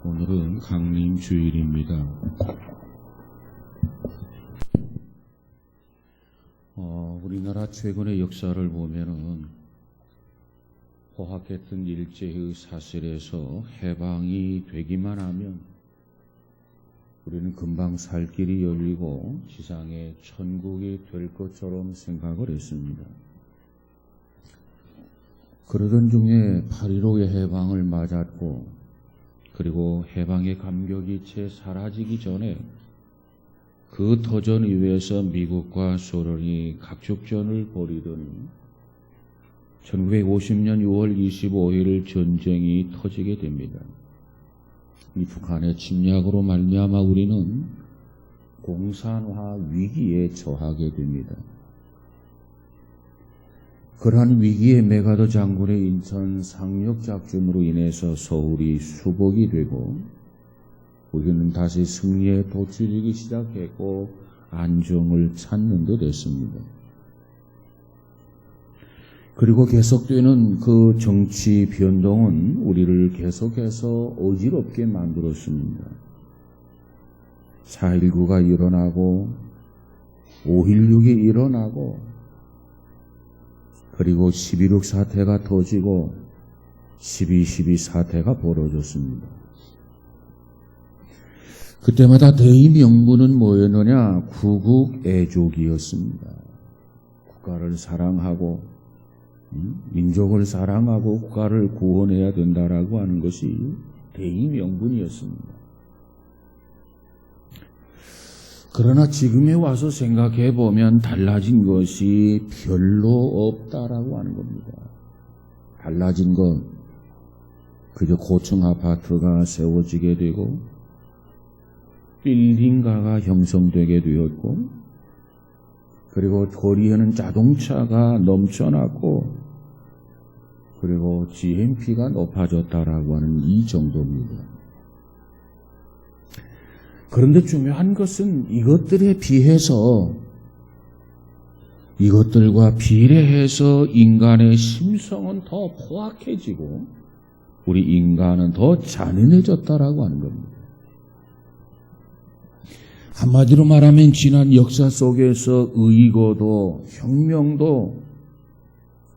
오늘은 강림주일입니다. 우리나라 최근의 역사를 보면은 포악했던 일제의 사슬에서 해방이 되기만 하면 우리는 금방 살 길이 열리고 지상의 천국이 될 것처럼 생각을 했습니다. 그러던 중에 8.15의 해방을 맞았고, 그리고 해방의 감격이 채 사라지기 전에 그 터전 이후에서 미국과 소련이 각축전을 벌이더니 1950년 6월 25일 전쟁이 터지게 됩니다. 이 북한의 침략으로 말미암아 우리는 공산화 위기에 처하게 됩니다. 그러한 위기에 메가더 장군의 인천 상륙 작전으로 인해서 서울이 수복이 되고 우리는 다시 승리에 도취되기 시작했고 안정을 찾는 듯 했습니다. 그리고 계속되는 그 정치 변동은 우리를 계속해서 어지럽게 만들었습니다. 4.19가 일어나고 5.16이 일어나고 그리고 11.6 사태가 터지고 12.12 사태가 벌어졌습니다. 그때마다 대의 명분은 뭐였느냐? 구국애족이었습니다. 국가를 사랑하고 민족을 사랑하고 국가를 구원해야 된다라고 하는 것이 대의 명분이었습니다. 그러나 지금에 와서 생각해 보면 달라진 것이 별로 없다라고 하는 겁니다. 달라진 건 그저 고층 아파트가 세워지게 되고 빌딩가가 형성되게 되었고 그리고 거리에는 자동차가 넘쳐났고 그리고 GNP가 높아졌다라고 하는 이 정도입니다. 그런데 중요한 것은 이것들에 비해서 이것들과 비례해서 인간의 심성은 더 포악해지고 우리 인간은 더 잔인해졌다라고 하는 겁니다. 한마디로 말하면 지난 역사 속에서 의거도 혁명도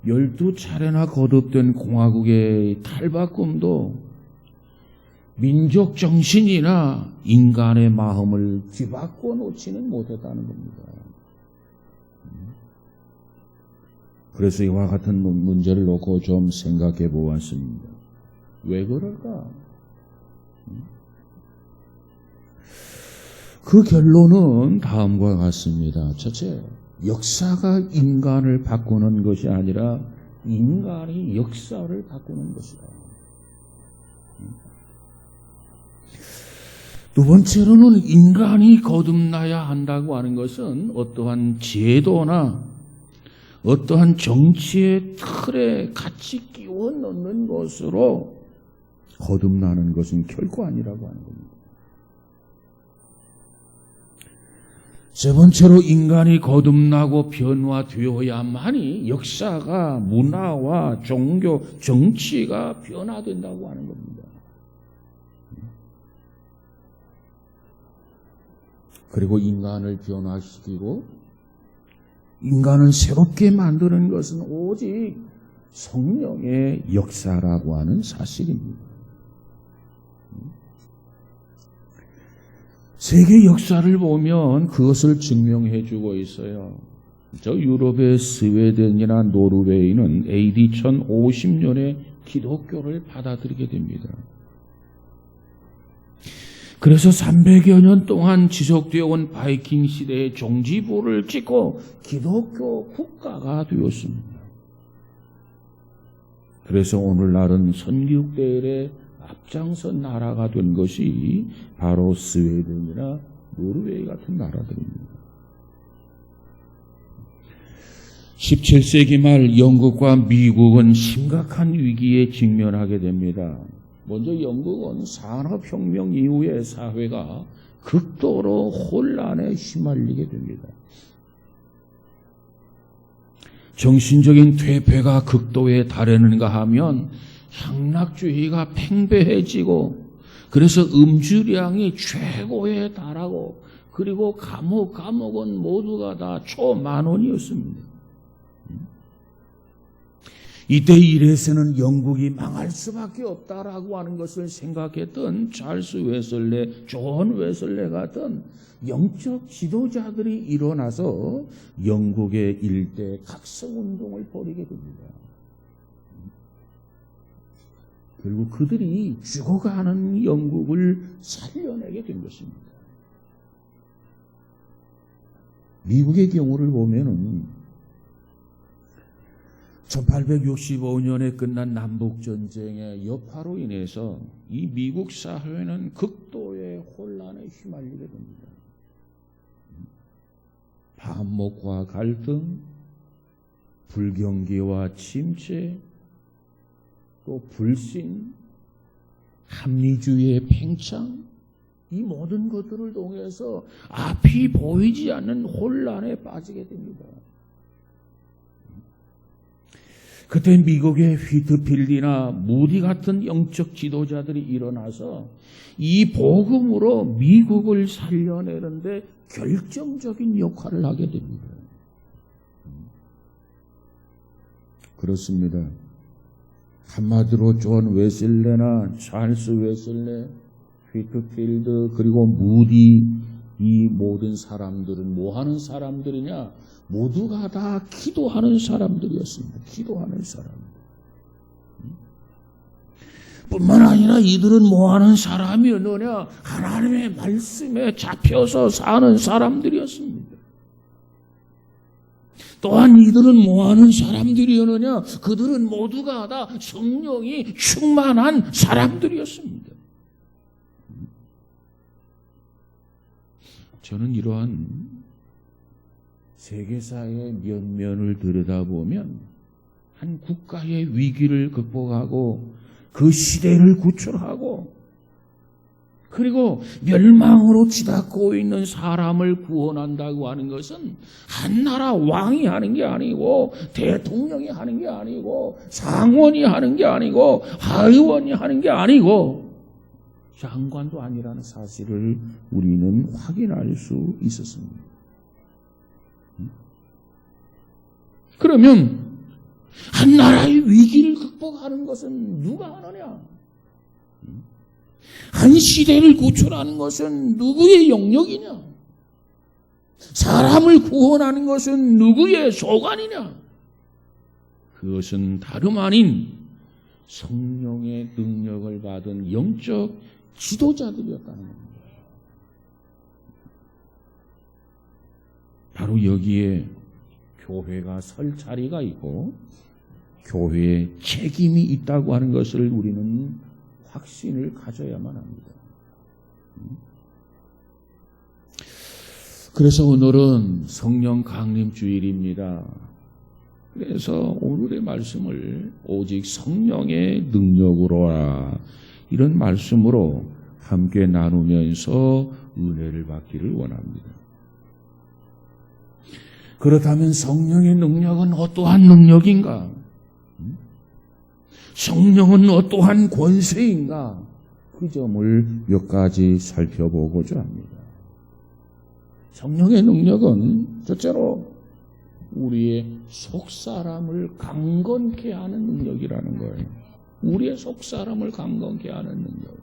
12차례나 거듭된 공화국의 탈바꿈도 민족 정신이나 인간의 마음을 뒤바꿔 놓지는 못했다는 겁니다. 그래서 이와 같은 문제를 놓고 좀 생각해 보았습니다. 왜 그럴까? 그 결론은 다음과 같습니다. 첫째, 역사가 인간을 바꾸는 것이 아니라 인간이 역사를 바꾸는 것이다. 두 번째로는 인간이 거듭나야 한다고 하는 것은 어떠한 제도나 어떠한 정치의 틀에 같이 끼워 넣는 것으로 거듭나는 것은 결코 아니라고 하는 겁니다. 세 번째로 인간이 거듭나고 변화되어야만이 역사가 문화와 종교, 정치가 변화된다고 하는 겁니다. 그리고 인간을 변화시키고 인간을 새롭게 만드는 것은 오직 성령의 역사라고 하는 사실입니다. 세계 역사를 보면 그것을 증명해 주고 있어요. 저 유럽의 스웨덴이나 노르웨이는 AD 1050년에 기독교를 받아들이게 됩니다. 그래서 300여 년 동안 지속되어 온 바이킹 시대의 종지부를 찍고 기독교 국가가 되었습니다. 그래서 오늘날은 선교대회에 앞장선 나라가 된 것이 바로 스웨덴이나 노르웨이 같은 나라들입니다. 17세기 말 영국과 미국은 심각한 위기에 직면하게 됩니다. 먼저 영국은 산업혁명 이후에 사회가 극도로 혼란에 휘말리게 됩니다. 정신적인 퇴폐가 극도에 달하는가 하면 향락주의가 팽배해지고 그래서 음주량이 최고에 달하고 그리고 감옥은 모두가 다 초10,000원이었습니다. 이때 이래서는 영국이 망할 수밖에 없다라고 하는 것을 생각했던 찰스 웨슬레, 존 웨슬레 같은 영적 지도자들이 일어나서 영국의 일대 각성운동을 벌이게 됩니다. 결국 그들이 죽어가는 영국을 살려내게 된 것입니다. 미국의 경우를 보면은 1865년에 끝난 남북전쟁의 여파로 인해서 이 미국 사회는 극도의 혼란에 휘말리게 됩니다. 반목과 갈등, 불경기와 침체, 또 불신, 합리주의의 팽창, 이 모든 것들을 통해서 앞이 보이지 않는 혼란에 빠지게 됩니다. 그때 미국의 휘트필드나 무디 같은 영적 지도자들이 일어나서 이 복음으로 미국을 살려내는데 결정적인 역할을 하게 됩니다. 그렇습니다. 한마디로 존 웨슬레나 찰스 웨슬레, 휘트필드 그리고 무디, 이 모든 사람들은 뭐 하는 사람들이냐? 모두가 다 기도하는 사람들이었습니다. 기도하는 사람들. 뿐만 아니라 이들은 뭐 하는 사람이었느냐? 하나님의 말씀에 잡혀서 사는 사람들이었습니다. 또한 이들은 뭐 하는 사람들이었느냐? 그들은 모두가 다 성령이 충만한 사람들이었습니다. 저는 이러한 세계사의 면면을 들여다보면 한 국가의 위기를 극복하고 그 시대를 구출하고 그리고 멸망으로 치닫고 있는 사람을 구원한다고 하는 것은 한 나라 왕이 하는 게 아니고 대통령이 하는 게 아니고 상원이 하는 게 아니고 하의원이 하는 게 아니고 장관도 아니라는 사실을 우리는 확인할 수 있었습니다. 그러면 한 나라의 위기를 극복하는 것은 누가 하느냐? 한 시대를 구출하는 것은 누구의 영역이냐? 사람을 구원하는 것은 누구의 소관이냐? 그것은 다름 아닌 성령의 능력을 받은 영적 지도자들이었다는 겁니다. 바로 여기에 교회가 설 자리가 있고 교회에 책임이 있다고 하는 것을 우리는 확신을 가져야만 합니다. 그래서 오늘은 성령 강림 주일입니다. 그래서 오늘의 말씀을 오직 성령의 능력으로라 이런 말씀으로 함께 나누면서 은혜를 받기를 원합니다. 그렇다면 성령의 능력은 어떠한 능력인가? 성령은 어떠한 권세인가? 그 점을 몇 가지 살펴보고자 합니다. 성령의 능력은 첫째로 우리의 속사람을 강건케 하는 능력이라는 거예요. 우리의 속사람을 강건케 하는 능력.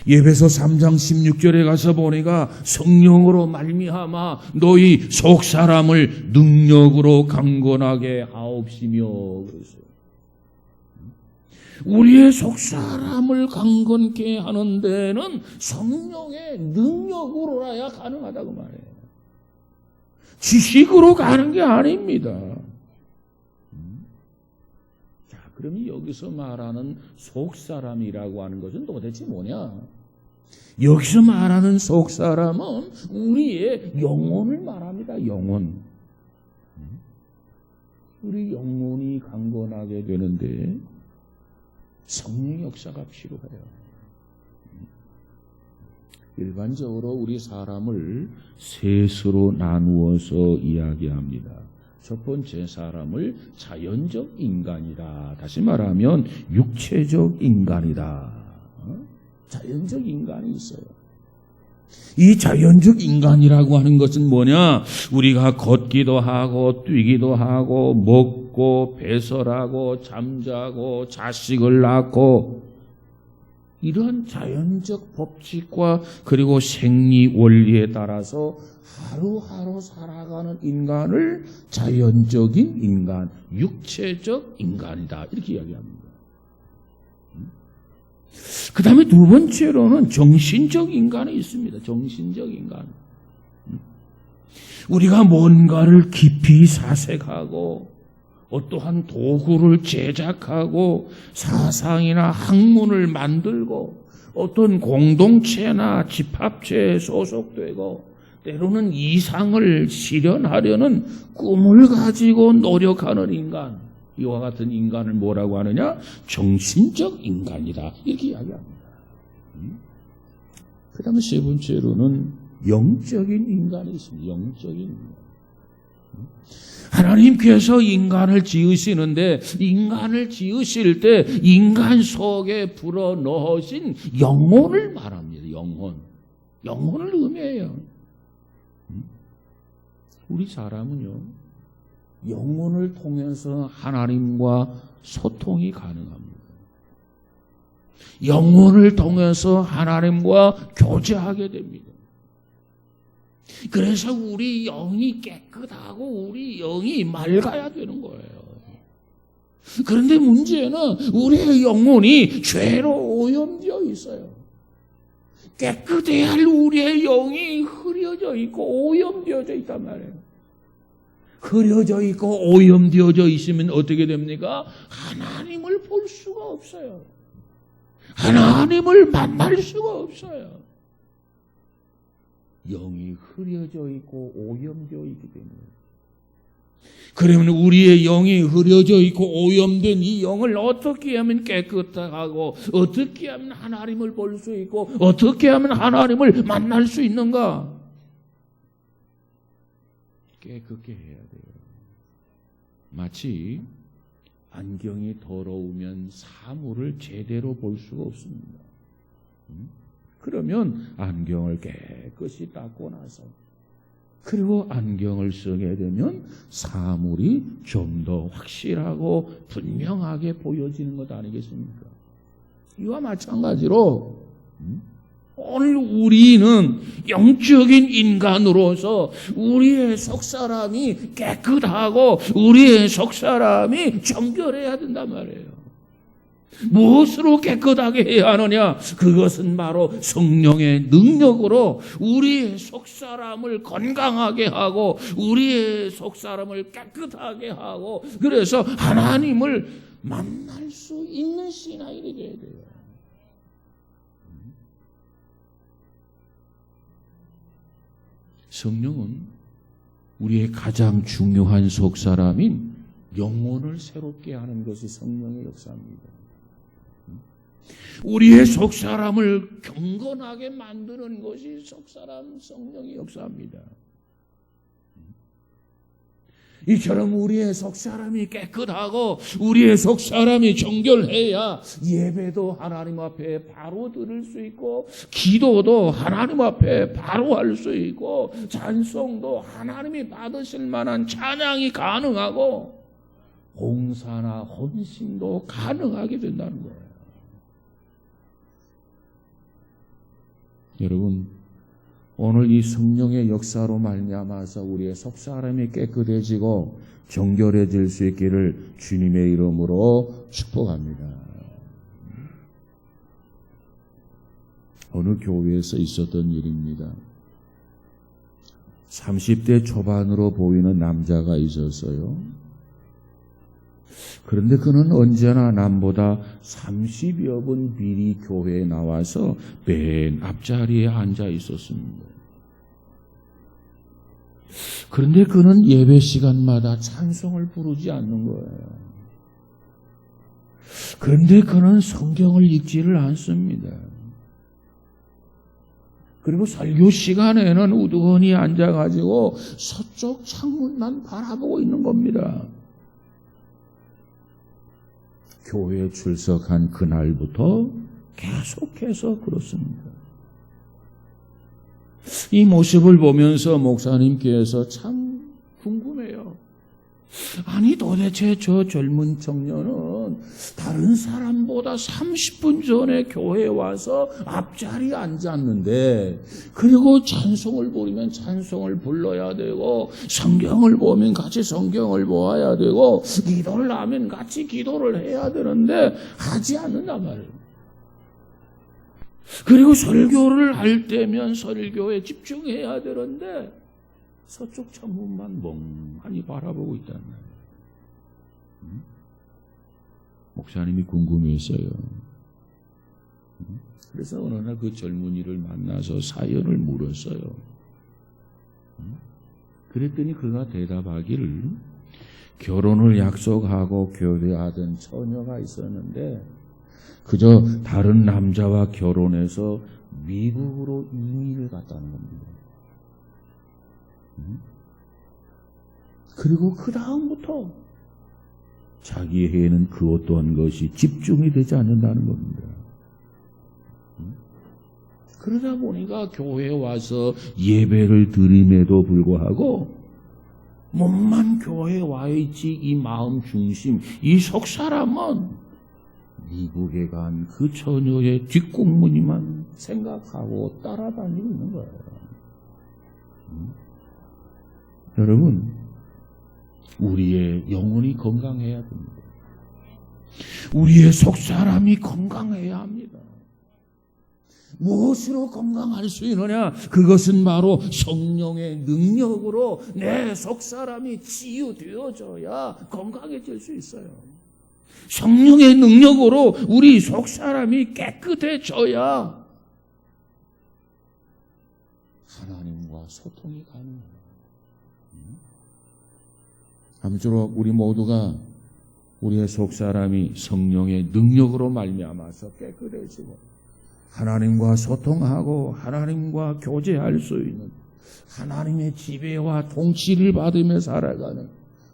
예배소 3장 16절에 가서 보니까 성령으로 말미암아 너희 속사람을 능력으로 강건하게 하옵시며 그랬어요. 우리의 속사람을 강건케 하는 데는 성령의 능력으로라야 가능하다고 말해요. 지식으로 가는 게 아닙니다. 자, 그럼 여기서 말하는 속사람이라고 하는 것은 도대체 뭐냐? 여기서 말하는 속사람은 우리의 영혼을 말합니다. 영혼. 우리 영혼이 강건하게 되는데 성령 역사가 필요해요. 일반적으로 우리 사람을 셋으로 나누어서 이야기합니다. 첫 번째 사람을 자연적 인간이다. 다시 말하면 육체적 인간이다. 자연적 인간이 있어요. 이 자연적 인간이라고 하는 것은 뭐냐? 우리가 걷기도 하고 뛰기도 하고 먹고 배설하고 잠자고 자식을 낳고 이런 자연적 법칙과 그리고 생리 원리에 따라서 하루하루 살아가는 인간을 자연적인 인간, 육체적 인간이다. 이렇게 이야기합니다. 그 다음에 두 번째로는 정신적 인간이 있습니다. 정신적 인간. 우리가 뭔가를 깊이 사색하고 어떠한 도구를 제작하고 사상이나 학문을 만들고 어떤 공동체나 집합체에 소속되고 때로는 이상을 실현하려는 꿈을 가지고 노력하는 인간, 이와 같은 인간을 뭐라고 하느냐? 정신적 인간이다. 이렇게 이야기합니다. 그 다음에 세 번째로는 영적인 인간이 있습니다. 영적인 인간. 하나님께서 인간을 지으시는데 인간을 지으실 때 인간 속에 불어넣으신 영혼을 말합니다. 영혼을 의미해요. 우리 사람은요, 영혼을 통해서 하나님과 소통이 가능합니다. 영혼을 통해서 하나님과 교제하게 됩니다. 그래서 우리 영이 깨끗하고 우리 영이 맑아야 되는 거예요. 그런데 문제는 우리의 영혼이 죄로 오염되어 있어요. 깨끗해야 할 우리의 영이 흐려져 있고 오염되어져 있단 말이에요. 흐려져 있고 오염되어져 있으면 어떻게 됩니까? 하나님을 볼 수가 없어요. 하나님을 만날 수가 없어요. 영이 흐려져 있고 오염되어 있기 때문에. 그러면 우리의 영이 흐려져 있고 오염된 이 영을 어떻게 하면 깨끗하고 어떻게 하면 하나님을 볼 수 있고 어떻게 하면 하나님을 만날 수 있는가? 깨끗게 해야 돼요. 마치 안경이 더러우면 사물을 제대로 볼 수가 없습니다. 그러면 안경을 깨끗이 닦고 나서 그리고 안경을 쓰게 되면 사물이 좀 더 확실하고 분명하게 보여지는 것 아니겠습니까? 이와 마찬가지로 오늘 우리는 영적인 인간으로서 우리의 속사람이 깨끗하고 우리의 속사람이 정결해야 된단 말이에요. 무엇으로 깨끗하게 해야 하느냐? 그것은 바로 성령의 능력으로 우리의 속사람을 건강하게 하고 우리의 속사람을 깨끗하게 하고 그래서 하나님을 만날 수 있는 신앙이 되어야 돼요. 성령은 우리의 가장 중요한 속사람인 영혼을 새롭게 하는 것이 성령의 역사입니다. 우리의 속사람을 경건하게 만드는 것이 속사람 성령의 역사입니다. 이처럼 우리의 속사람이 깨끗하고 우리의 속사람이 정결해야 예배도 하나님 앞에 바로 드릴 수 있고 기도도 하나님 앞에 바로 할 수 있고 찬송도 하나님이 받으실 만한 찬양이 가능하고 봉사나 헌신도 가능하게 된다는 거예요. 여러분, 오늘 이 성령의 역사로 말미암아서 우리의 속사람이 깨끗해지고 정결해질 수 있기를 주님의 이름으로 축복합니다. 어느 교회에서 있었던 일입니다. 30대 초반으로 보이는 남자가 있었어요. 그런데 그는 언제나 남보다 30여 분 미리 교회에 나와서 맨 앞자리에 앉아 있었습니다. 그런데 그는 예배 시간마다 찬송을 부르지 않는 거예요. 그런데 그는 성경을 읽지를 않습니다. 그리고 설교 시간에는 우두커니 앉아가지고 서쪽 창문만 바라보고 있는 겁니다. 교회에 출석한 그날부터 계속해서 그렇습니다. 이 모습을 보면서 목사님께서 참 궁금해요. 아니 도대체 저 젊은 청년은 다른 사람보다 30분 전에 교회에 와서 앞자리에 앉았는데, 그리고 찬송을 부르면 찬송을 불러야 되고, 성경을 보면 같이 성경을 보아야 되고, 기도를 하면 같이 기도를 해야 되는데 하지 않는단 말이에요. 그리고 설교를 할 때면 설교에 집중해야 되는데 서쪽 창문만 멍하니 바라보고 있다는 말이에요. 목사님이 궁금했어요. 그래서 어느 날 그 젊은이를 만나서 사연을 물었어요. 그랬더니 그가 대답하기를, 결혼을 약속하고 교제하던 처녀가 있었는데 그저 다른 남자와 결혼해서 미국으로 이민을 갔다는 겁니다. 그리고 그 다음부터 자기에게는 그 어떠한 것이 집중이 되지 않는다는 겁니다. 그러다 보니까 교회에 와서 예배를 드림에도 불구하고 몸만 교회에 와 있지 이 마음 중심, 이 속 사람은 미국에 간 그 처녀의 뒷공무니만 생각하고 따라다니고 있는 거예요. 여러분, 우리의 영혼이 건강해야 됩니다. 우리의 속사람이 건강해야 합니다. 무엇으로 건강할 수 있느냐? 그것은 바로 성령의 능력으로 내 속사람이 치유되어져야 건강해질 수 있어요. 성령의 능력으로 우리 속사람이 깨끗해져야 하나님과 소통이 가능해요. 아무쪼록 우리 모두가 우리의 속사람이 성령의 능력으로 말미암아서 깨끗해지고 하나님과 소통하고 하나님과 교제할 수 있는, 하나님의 지배와 통치를 받으며 살아가는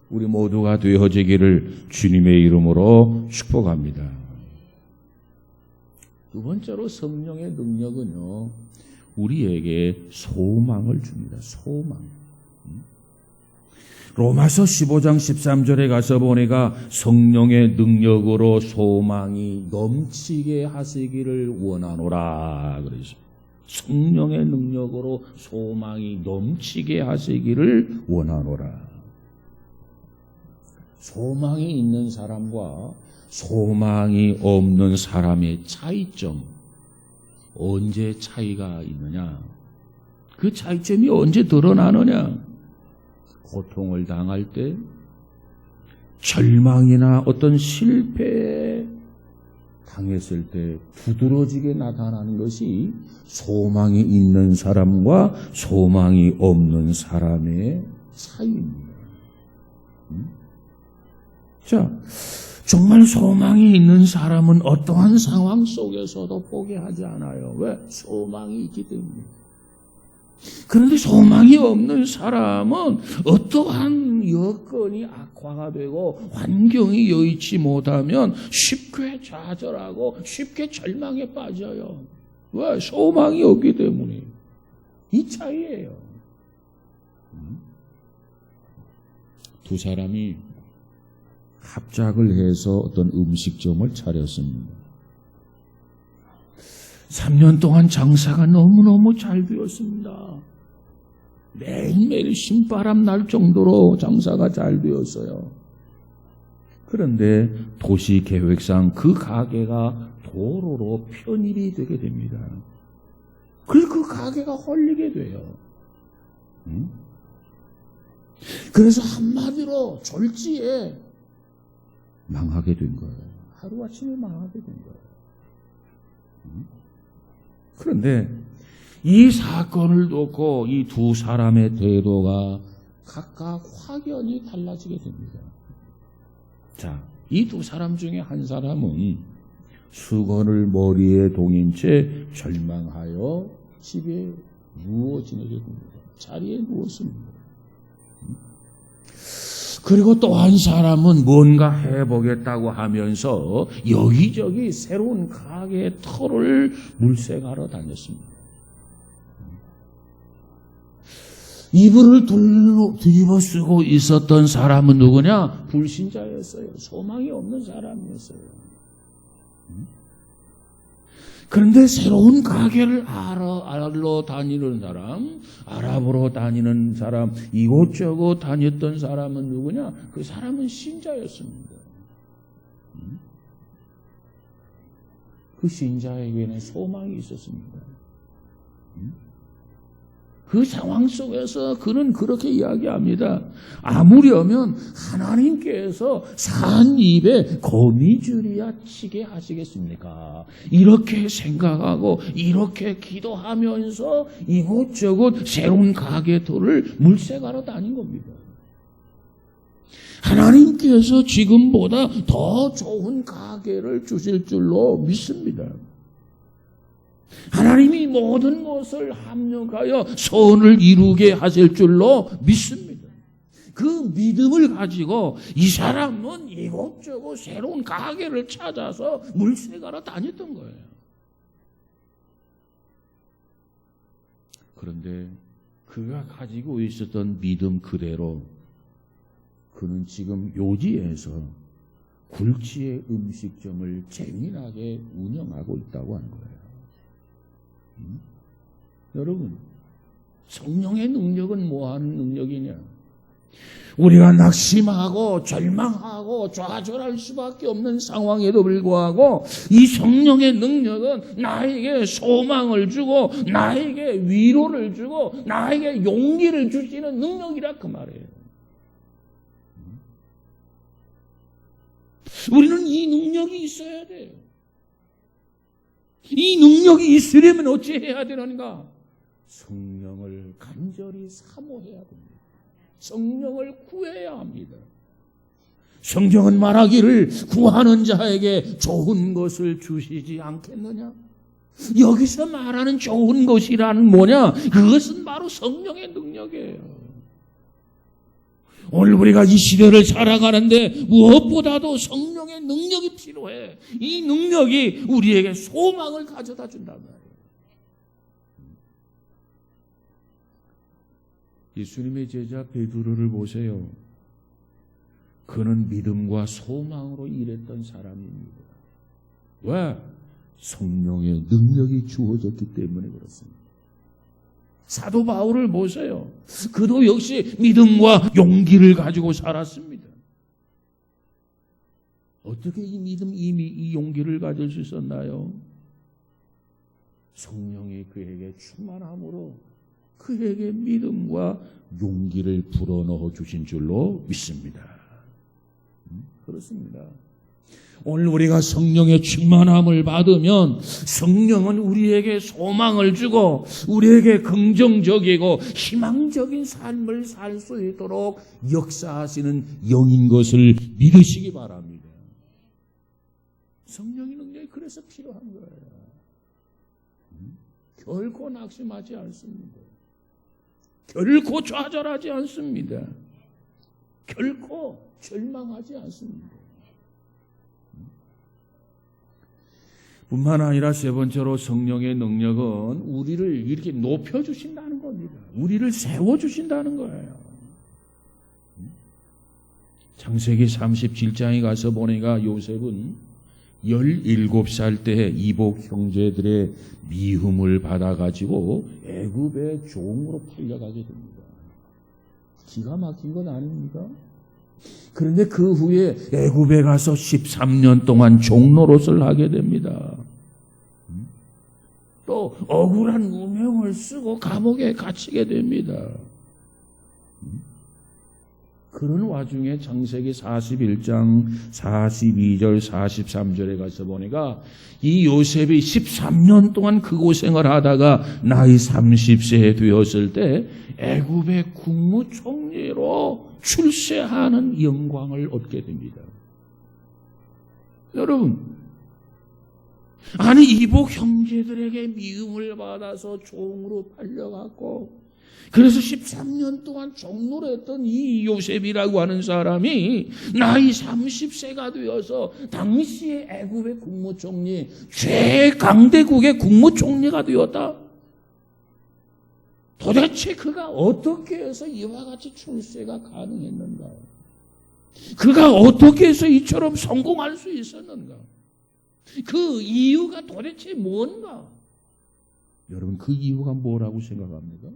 우리 모두가 되어지기를 주님의 이름으로 축복합니다. 두 번째로 성령의 능력은요, 우리에게 소망을 줍니다. 소망. 로마서 15장 13절에 가서 보니까 성령의 능력으로 소망이 넘치게 하시기를 원하노라 그러죠. 성령의 능력으로 소망이 넘치게 하시기를 원하노라. 소망이 있는 사람과 소망이 없는 사람의 차이점, 언제 차이가 있느냐? 그 차이점이 언제 드러나느냐? 고통을 당할 때, 절망이나 어떤 실패에 당했을 때 두드러지게 나타나는 것이 소망이 있는 사람과 소망이 없는 사람의 차이입니다. 자, 정말 소망이 있는 사람은 어떠한 상황 속에서도 포기하지 않아요. 왜? 소망이 있기 때문에. 그런데 소망이 없는 사람은 어떠한 여건이 악화가 되고 환경이 여의치 못하면 쉽게 좌절하고 쉽게 절망에 빠져요. 왜? 소망이 없기 때문에. 이 차이예요. 두 사람이 합작을 해서 어떤 음식점을 차렸습니다. 3년 동안 장사가 너무너무 잘 되었습니다. 매일매일 신바람 날 정도로 장사가 잘 되었어요. 그런데 도시 계획상 그 가게가 도로로 편입이 되게 됩니다. 그래서 그 가게가 헐리게 돼요. 그래서 한마디로 졸지에 망하게 된 거예요. 하루아침에 망하게 된 거예요. 그런데 이 사건을 놓고 이 두 사람의 태도가 각각 확연히 달라지게 됩니다. 자, 이 두 사람 중에 한 사람은 수건을 머리에 동인 채 절망하여 집에 누워 지내게 됩니다. 자리에 누웠습니다. 그리고 또 한 사람은 뭔가 해보겠다고 하면서 여기저기 새로운 가게의 털을 물색하러 다녔습니다. 이불을 뒤집어 쓰고 있었던 사람은 누구냐? 불신자였어요. 소망이 없는 사람이었어요. 그런데 새로운 가게를 알아보러 다니는 사람, 알아보러 다니는 사람, 이곳저곳 다녔던 사람은 누구냐? 그 사람은 신자였습니다. 그 신자에게는 소망이 있었습니다. 그 상황 속에서 그는 그렇게 이야기합니다. 아무려면 하나님께서 산 입에 거미줄이야 치게 하시겠습니까? 이렇게 생각하고 이렇게 기도하면서 이곳저곳 새로운 가게들을 물색하러 다닌 겁니다. 하나님께서 지금보다 더 좋은 가게를 주실 줄로 믿습니다. 하나님이 모든 것을 합력하여 선을 이루게 하실 줄로 믿습니다. 그 믿음을 가지고 이 사람은 이곳저곳 새로운 가게를 찾아서 물색하러 다녔던 거예요. 그런데 그가 가지고 있었던 믿음 그대로 그는 지금 요지에서 굴지의 음식점을 재미나게 운영하고 있다고 하는 거예요. 여러분, 성령의 능력은 뭐하는 능력이냐? 우리가 낙심하고 절망하고 좌절할 수밖에 없는 상황에도 불구하고 이 성령의 능력은 나에게 소망을 주고 나에게 위로를 주고 나에게 용기를 주시는 능력이라 그 말이에요. 우리는 이 능력이 있어야 돼요. 이 능력이 있으려면 어찌해야 되는가? 성령을 간절히 사모해야 됩니다. 성령을 구해야 합니다. 성경은 말하기를 구하는 자에게 좋은 것을 주시지 않겠느냐? 여기서 말하는 좋은 것이라는 뭐냐? 그것은 바로 성령의 능력이에요. 오늘 우리가 이 시대를 살아가는데 무엇보다도 성령의 능력이 필요해. 이 능력이 우리에게 소망을 가져다 준단 말이에요. 예수님의 제자 베드로를 보세요. 그는 믿음과 소망으로 일했던 사람입니다. 왜? 성령의 능력이 주어졌기 때문에 그렇습니다. 사도 바울을 보세요. 그도 역시 믿음과 용기를 가지고 살았습니다. 어떻게 이 믿음, 이 용기를 가질 수 있었나요? 성령이 그에게 충만함으로 그에게 믿음과 용기를 불어넣어 주신 줄로 믿습니다. 그렇습니다. 오늘 우리가 성령의 충만함을 받으면 성령은 우리에게 소망을 주고 우리에게 긍정적이고 희망적인 삶을 살 수 있도록 역사하시는 영인 것을 믿으시기 바랍니다. 성령의 능력이 그래서 필요한 거예요. 결코 낙심하지 않습니다. 결코 좌절하지 않습니다. 결코 절망하지 않습니다. 뿐만 아니라 세 번째로 성령의 능력은 우리를 이렇게 높여주신다는 겁니다. 우리를 세워주신다는 거예요. 창세기 37장에 가서 보니까 요셉은 17살 때 이복 형제들의 미움을 받아가지고 애굽의 종으로 팔려가게 됩니다. 기가 막힌 건 아닙니까? 그런데 그 후에 애굽에 가서 13년 동안 종노릇을 하게 됩니다. 또 억울한 누명을 쓰고 감옥에 갇히게 됩니다. 그런 와중에 창세기 41장 42절 43절에 가서 보니까 이 요셉이 13년 동안 그 고생을 하다가 나이 30세 되었을 때 애굽의 국무총리로 출세하는 영광을 얻게 됩니다. 여러분, 아니 이복 형제들에게 미움을 받아서 종으로 팔려갔고, 그래서 13년 동안 종로를 했던 이 요셉이라고 하는 사람이 나이 30세가 되어서 당시의 애굽의 국무총리, 최강대국의 국무총리가 되었다. 도대체 그가 어떻게 해서 이와 같이 출세가 가능했는가? 그가 어떻게 해서 이처럼 성공할 수 있었는가? 그 이유가 도대체 뭔가? 여러분, 그 이유가 뭐라고 생각합니까?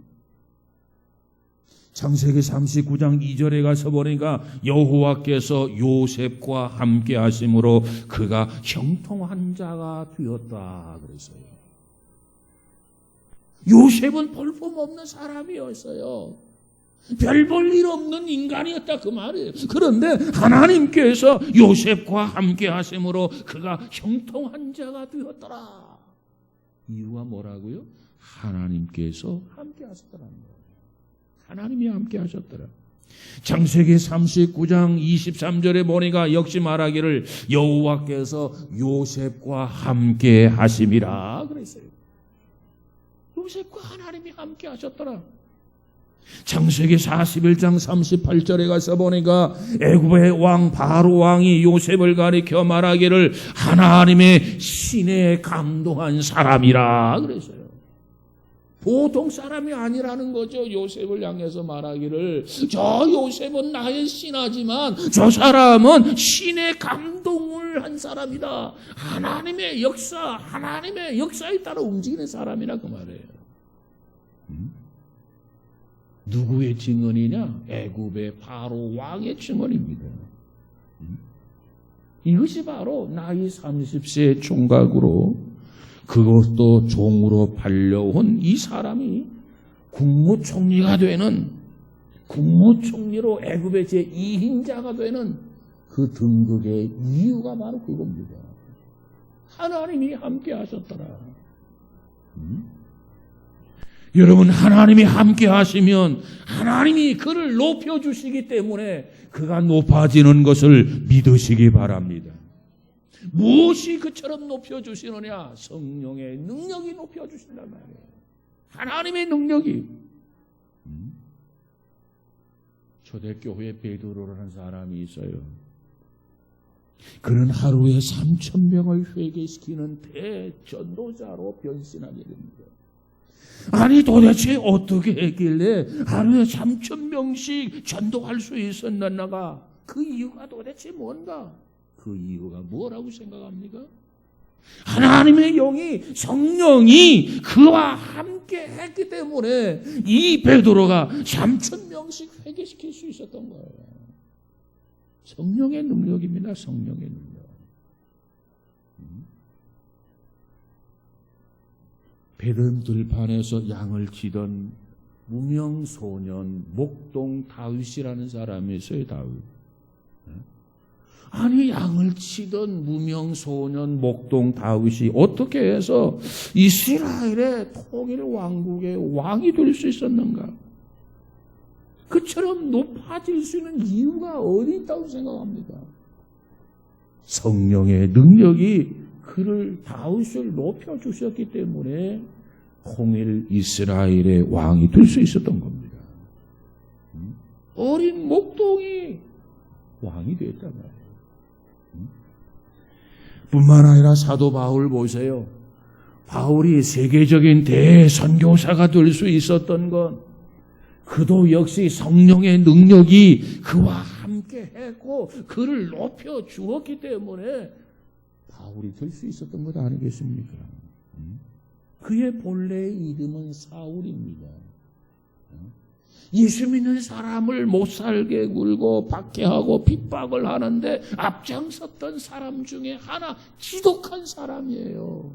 창세기 39장 2절에 가서 보니까 여호와께서 요셉과 함께 하심으로 그가 형통한 자가 되었다 그랬어요. 요셉은 볼품없는 사람이었어요. 별 볼 일 없는 인간이었다 그 말이에요. 그런데 하나님께서 요셉과 함께 하심으로 그가 형통한 자가 되었더라. 이유가 뭐라고요? 하나님께서 함께 하셨더라는 거예요. 하나님이 함께 하셨더라. 창세기 39장 23절에 보니까 역시 말하기를 여호와께서 요셉과 함께 하심이라 그랬어요. 요셉과 하나님이 함께 하셨더라. 창세기 41장 38절에 가서 보니까 애굽의 왕 바로 왕이 요셉을 가리켜 말하기를 하나님의 신에 감동한 사람이라 그랬어요. 보통 사람이 아니라는 거죠. 요셉을 향해서 말하기를 저 요셉은 나의 신하지만 저 사람은 신의 감동을 한 사람이다. 하나님의 역사에 따라 움직이는 사람이라 그 말이에요. 누구의 증언이냐? 애굽의 바로 왕의 증언입니다. 이것이 바로 나이 30세 총각으로 그것도 종으로 팔려온 이 사람이 국무총리가 되는, 국무총리로 애굽의 제2인자가 되는 그 등극의 이유가 바로 그겁니다. 하나님이 함께 하셨더라. 여러분, 하나님이 함께 하시면 하나님이 그를 높여주시기 때문에 그가 높아지는 것을 믿으시기 바랍니다. 무엇이 그처럼 높여주시느냐? 성령의 능력이 높여주신단 말이에요. 하나님의 능력이. 초대교회에 베드로라는 사람이 있어요. 그는 하루에 3,000명을 회개시키는 대전도자로 변신하게 됩니다. 아니 도대체 어떻게 했길래 하루에 3,000명씩 전도할 수 있었는가? 그 이유가 도대체 뭔가? 그 이유가 뭐라고 생각합니까? 하나님의 영이, 성령이 그와 함께 했기 때문에 이 베드로가 3,000명씩 회개시킬 수 있었던 거예요. 성령의 능력입니다. 성령의 능력. 베들레헴 들판에서 양을 치던 무명 소년 목동 다윗이라는 사람이 있어요. 다윗. 아니 양을 치던 무명 소년 목동 다윗이 어떻게 해서 이스라엘의 통일 왕국의 왕이 될 수 있었는가? 그처럼 높아질 수 있는 이유가 어디 있다고 생각합니까? 성령의 능력이 그를 다윗을 높여주셨기 때문에 통일 이스라엘의 왕이 될 수 있었던 겁니다. 어린 목동이 왕이 됐단 말이에요. 뿐만 아니라 사도 바울 보세요. 바울이 세계적인 대선교사가 될 수 있었던 건 그도 역시 성령의 능력이 그와 함께 했고 그를 높여 주었기 때문에 바울이 될 수 있었던 것 아니겠습니까? 그의 본래의 이름은 사울입니다. 예수 믿는 사람을 못살게 굴고 박해하고 핍박을 하는데 앞장섰던 사람 중에 하나, 지독한 사람이에요.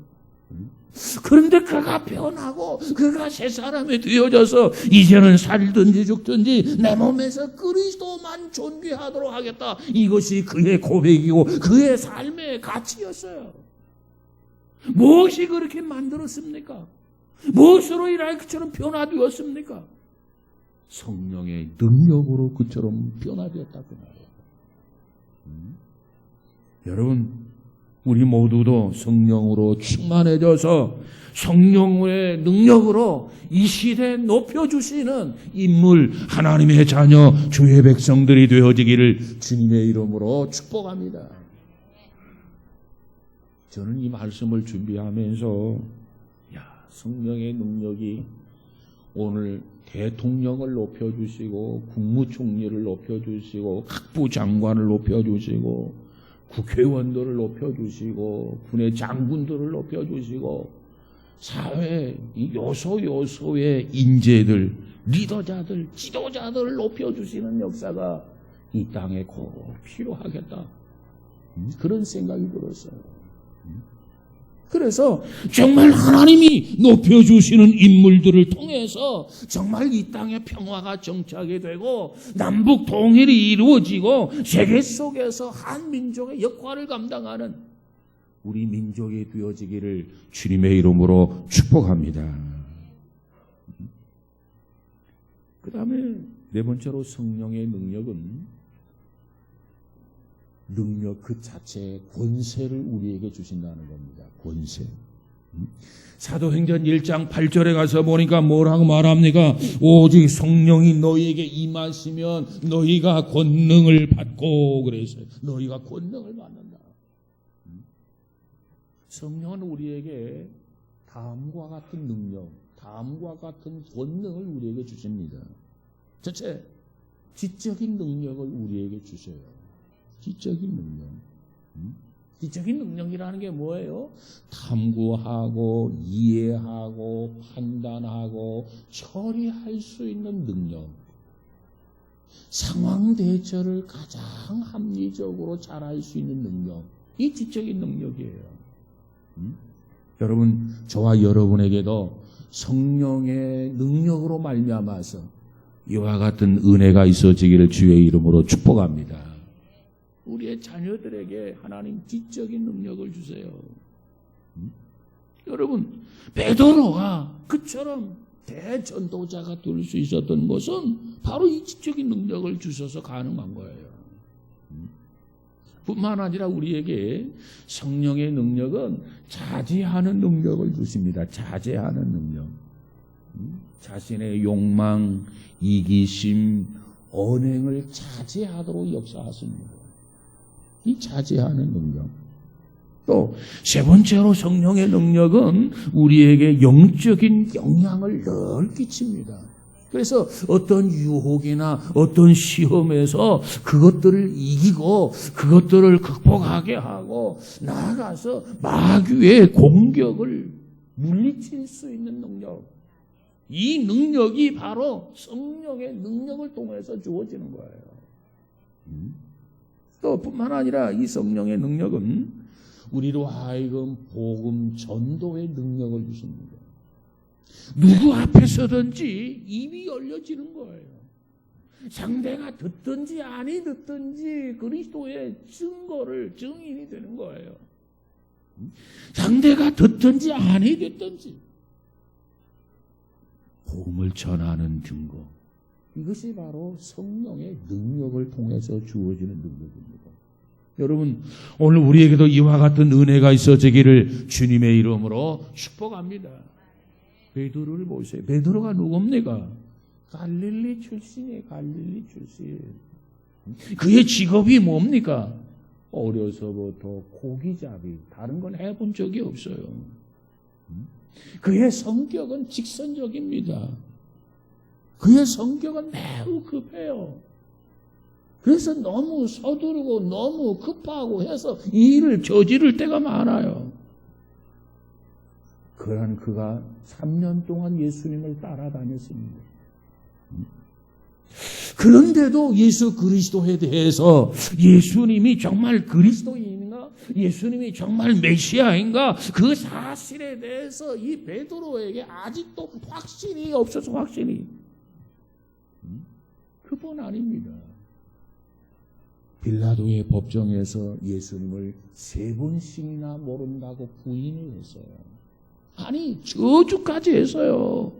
그런데 그가 변하고 그가 새 사람이 되어져서 이제는 살든지 죽든지 내 몸에서 그리스도만 존귀하도록 하겠다. 이것이 그의 고백이고 그의 삶의 가치였어요. 무엇이 그렇게 만들었습니까? 무엇으로 인하여 그처럼 변화되었습니까? 성령의 능력으로 그처럼 변화되었다고 말해요. 여러분, 우리 모두도 성령으로 충만해져서 성령의 능력으로 이 시대에 높여주시는 인물, 하나님의 자녀, 주의 백성들이 되어지기를 주님의 이름으로 축복합니다. 저는 이 말씀을 준비하면서 성령의 능력이 오늘 대통령을 높여주시고 국무총리를 높여주시고 각부 장관을 높여주시고 국회의원들을 높여주시고 군의 장군들을 높여주시고 사회 요소요소의 인재들, 리더자들, 지도자들을 높여주시는 역사가 이 땅에 꼭 필요하겠다. 그런 생각이 들었어요. 그래서 정말 하나님이 높여주시는 인물들을 통해서 정말 이 땅에 평화가 정착이 되고 남북 통일이 이루어지고 세계 속에서 한 민족의 역할을 감당하는 우리 민족이 되어지기를 주님의 이름으로 축복합니다. 그 다음에 네 번째로 성령의 능력 그 자체의 권세를 우리에게 주신다는 겁니다. 권세. 사도행전 1장 8절에 가서 보니까 뭐라고 말합니까? 오직 성령이 너희에게 임하시면 너희가 권능을 받고 그랬어요. 너희가 권능을 받는다. 성령은 우리에게 다음과 같은 능력, 다음과 같은 권능을 우리에게 주십니다. 첫째, 지적인 능력을 우리에게 주세요. 지적인 능력. 지적인 능력이라는 게 뭐예요? 탐구하고 이해하고 판단하고 처리할 수 있는 능력. 상황 대처를 가장 합리적으로 잘할 수 있는 능력. 이 지적인 능력이에요. 여러분, 저와 여러분에게도 성령의 능력으로 말미암아서 이와 같은 은혜가 있어지기를 주의 이름으로 축복합니다. 우리의 자녀들에게 하나님 지적인 능력을 주세요. 여러분, 베드로가 그처럼 대전도자가 될 수 있었던 것은 바로 이 지적인 능력을 주셔서 가능한 거예요. 뿐만 아니라 우리에게 성령의 능력은 자제하는 능력을 주십니다. 자제하는 능력. 자신의 욕망, 이기심, 언행을 자제하도록 역사하십니다. 이 자제하는 능력. 또 세 번째로 성령의 능력은 우리에게 영적인 영향을 늘 끼칩니다. 그래서 어떤 유혹이나 어떤 시험에서 그것들을 이기고 그것들을 극복하게 하고 나아가서 마귀의 공격을 물리칠 수 있는 능력. 이 능력이 바로 성령의 능력을 통해서 주어지는 거예요. 또 뿐만 아니라 이 성령의 능력은 우리로 하여금 복음 전도의 능력을 주십니다. 누구 앞에서든지 입이 열려지는 거예요. 상대가 듣든지 아니 듣든지 그리스도의 증인이 되는 거예요. 상대가 듣든지 아니 듣든지 복음을 전하는 증거. 이것이 바로 성령의 능력을 통해서 주어지는 능력입니다. 여러분, 오늘 우리에게도 이와 같은 은혜가 있어지기를 주님의 이름으로 축복합니다. 베드로를 보세요. 베드로가 누굽니까? 갈릴리 출신이에요. 갈릴리 출신. 그의 직업이 뭡니까? 어려서부터 고기잡이. 다른 건 해본 적이 없어요. 그의 성격은 직선적입니다. 그의 성격은 매우 급해요. 그래서 너무 서두르고 너무 급하고 해서 이 일을 저지를 때가 많아요. 그러한 그가 3년 동안 예수님을 따라다녔습니다. 그런데도 예수 그리스도에 대해서 예수님이 정말 그리스도인인가? 예수님이 정말 메시아인가? 그 사실에 대해서 이 베드로에게 아직도 확신이 없어서 확신이. 그뿐 아닙니다. 빌라도의 법정에서 예수님을 3번씩이나 모른다고 부인을 했어요. 아니 저주까지 했어요.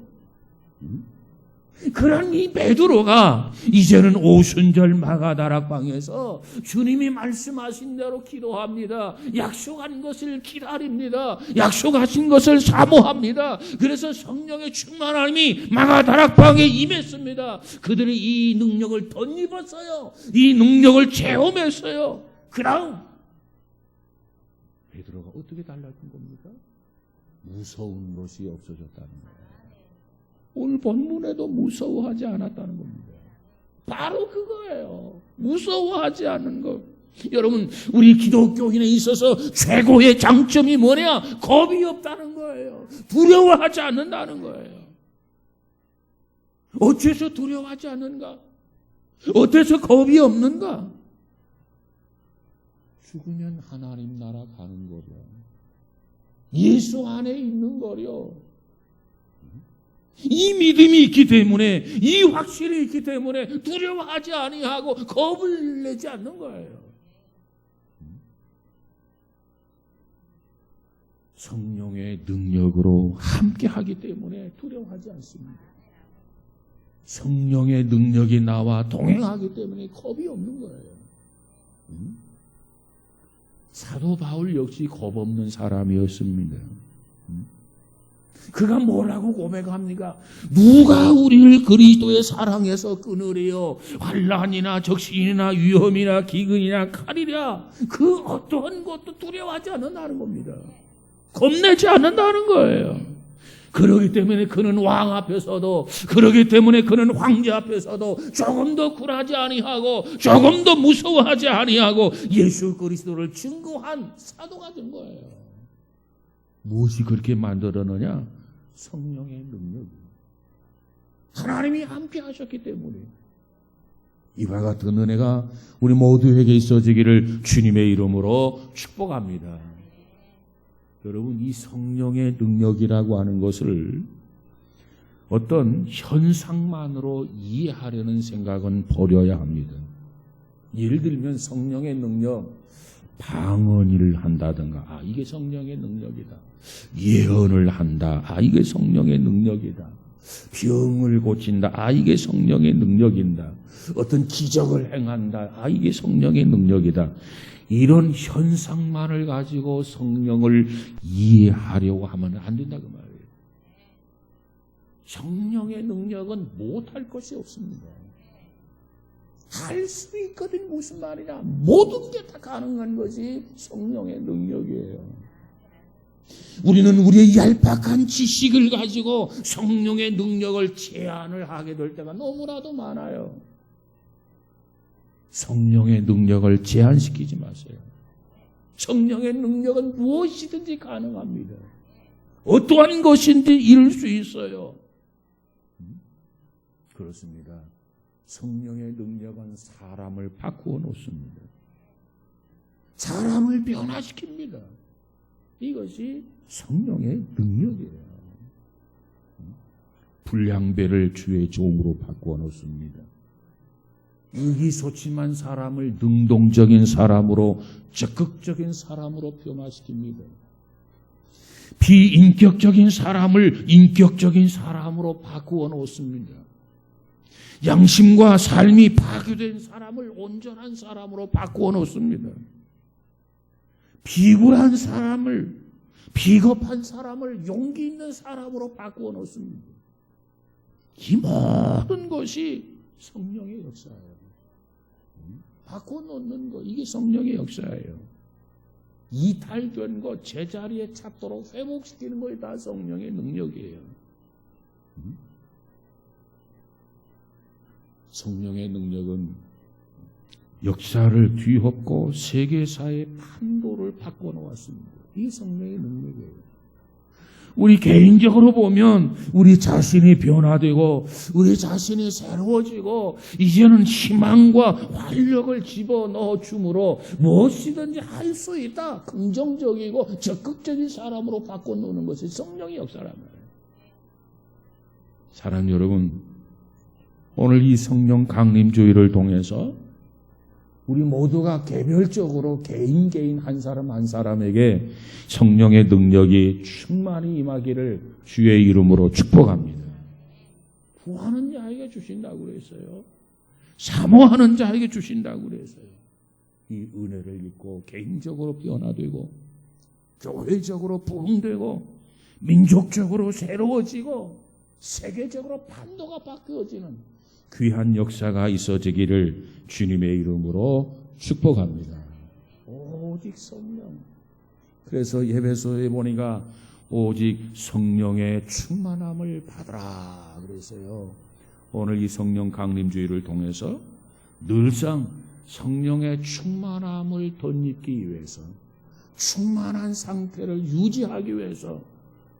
그런 이 베드로가 이제는 오순절 마가다락방에서 주님이 말씀하신 대로 기도합니다. 약속한 것을 기다립니다. 약속하신 것을 사모합니다. 그래서 성령의 충만함이 마가다락방에 임했습니다. 그들이 이 능력을 덧입었어요. 이 능력을 체험했어요. 그 다음 베드로가 어떻게 달라진 겁니까? 무서운 것이 없어졌다는 거예요. 오늘 본문에도 무서워하지 않았다는 겁니다. 바로 그거예요. 무서워하지 않는 것. 여러분, 우리 기독교인에 있어서 최고의 장점이 뭐냐? 겁이 없다는 거예요. 두려워하지 않는다는 거예요. 어째서 두려워하지 않는가? 어째서 겁이 없는가? 죽으면 하나님 나라 가는 거려. 예수 안에 있는 거려. 이 믿음이 있기 때문에, 이 확신이 있기 때문에 두려워하지 아니하고 겁을 내지 않는 거예요. 성령의 능력으로 함께하기 때문에 두려워하지 않습니다. 성령의 능력이 나와 동행하기 때문에 겁이 없는 거예요. 사도 바울 역시 겁 없는 사람이었습니다. 그가 뭐라고 고백합니까? 누가 우리를 그리스도의 사랑에서 끊으리요? 환난이나 적신이나 위험이나 기근이나 칼이랴. 그 어떠한 것도 두려워하지 않는다는 겁니다. 겁내지 않는다는 거예요. 그러기 때문에 그는 왕 앞에서도, 그러기 때문에 그는 황제 앞에서도 조금 더 굴하지 아니하고 조금 더 무서워하지 아니하고 예수 그리스도를 증거한 사도가 된 거예요. 무엇이 그렇게 만들었느냐? 성령의 능력이. 하나님이 함께 하셨기 때문에. 이와 같은 은혜가 우리 모두에게 있어지기를 주님의 이름으로 축복합니다. 여러분, 이 성령의 능력이라고 하는 것을 어떤 현상만으로 이해하려는 생각은 버려야 합니다. 예를 들면 성령의 능력, 방언을 한다든가, 이게 성령의 능력이다. 예언을 한다. 이게 성령의 능력이다. 병을 고친다. 이게 성령의 능력이다. 어떤 기적을 행한다. 이게 성령의 능력이다. 이런 현상만을 가지고 성령을 이해하려고 하면 안 된다 그 말이에요. 성령의 능력은 못할 것이 없습니다. 할 수 있거든. 무슨 말이냐? 모든 게 다 가능한 것이 성령의 능력이에요. 우리는 우리의 얄팍한 지식을 가지고 성령의 능력을 제한을 하게 될 때가 너무나도 많아요. 성령의 능력을 제한시키지 마세요. 성령의 능력은 무엇이든지 가능합니다. 어떠한 것인지 이룰 수 있어요. 그렇습니다. 성령의 능력은 사람을 바꾸어 놓습니다. 사람을 변화시킵니다. 이것이 성령의 능력이에요. 불량배를 주의 종으로 바꾸어 놓습니다. 의기소침한 사람을 능동적인 사람으로, 적극적인 사람으로 변화시킵니다. 비인격적인 사람을 인격적인 사람으로 바꾸어 놓습니다. 양심과 삶이 파괴된 사람을 온전한 사람으로 바꾸어 놓습니다. 비굴한 사람을, 비겁한 사람을 용기 있는 사람으로 바꾸어 놓습니다. 이 모든 것이 성령의 역사예요. 바꾸어 놓는 거, 이게 성령의 역사예요. 이탈된 거 제자리에 찾도록 회복시키는 것이 다 성령의 능력이에요. 성령의 능력은 역사를 뒤엎고 세계사의 판도를 바꿔놓았습니다. 이 성령의 능력이에요. 우리 개인적으로 보면 우리 자신이 변화되고 우리 자신이 새로워지고 이제는 희망과 활력을 집어넣어 줌으로 무엇이든지 할 수 있다. 긍정적이고 적극적인 사람으로 바꿔놓는 것이 성령의 역사란 말이에요. 사랑 여러분, 오늘 이 성령 강림주의를 통해서 우리 모두가 개별적으로 개인 한 사람 한 사람에게 성령의 능력이 충만히 임하기를 주의 이름으로 축복합니다. 구하는 자에게 주신다고 그랬어요. 사모하는 자에게 주신다고 그랬어요. 이 은혜를 입고 개인적으로 변화되고 교회적으로 부흥되고 민족적으로 새로워지고 세계적으로 판도가 바뀌어지는 귀한 역사가 있어지기를 주님의 이름으로 축복합니다. 오직 성령. 그래서 예배소에 보니까 오직 성령의 충만함을 받으라 그랬어요. 오늘 이 성령 강림주의를 통해서 늘상 성령의 충만함을 덧입기 위해서 충만한 상태를 유지하기 위해서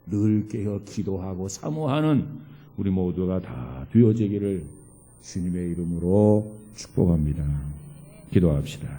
늘 깨어 기도하고 사모하는 우리 모두가 다 되어지기를 주님의 이름으로 축복합니다. 기도합시다.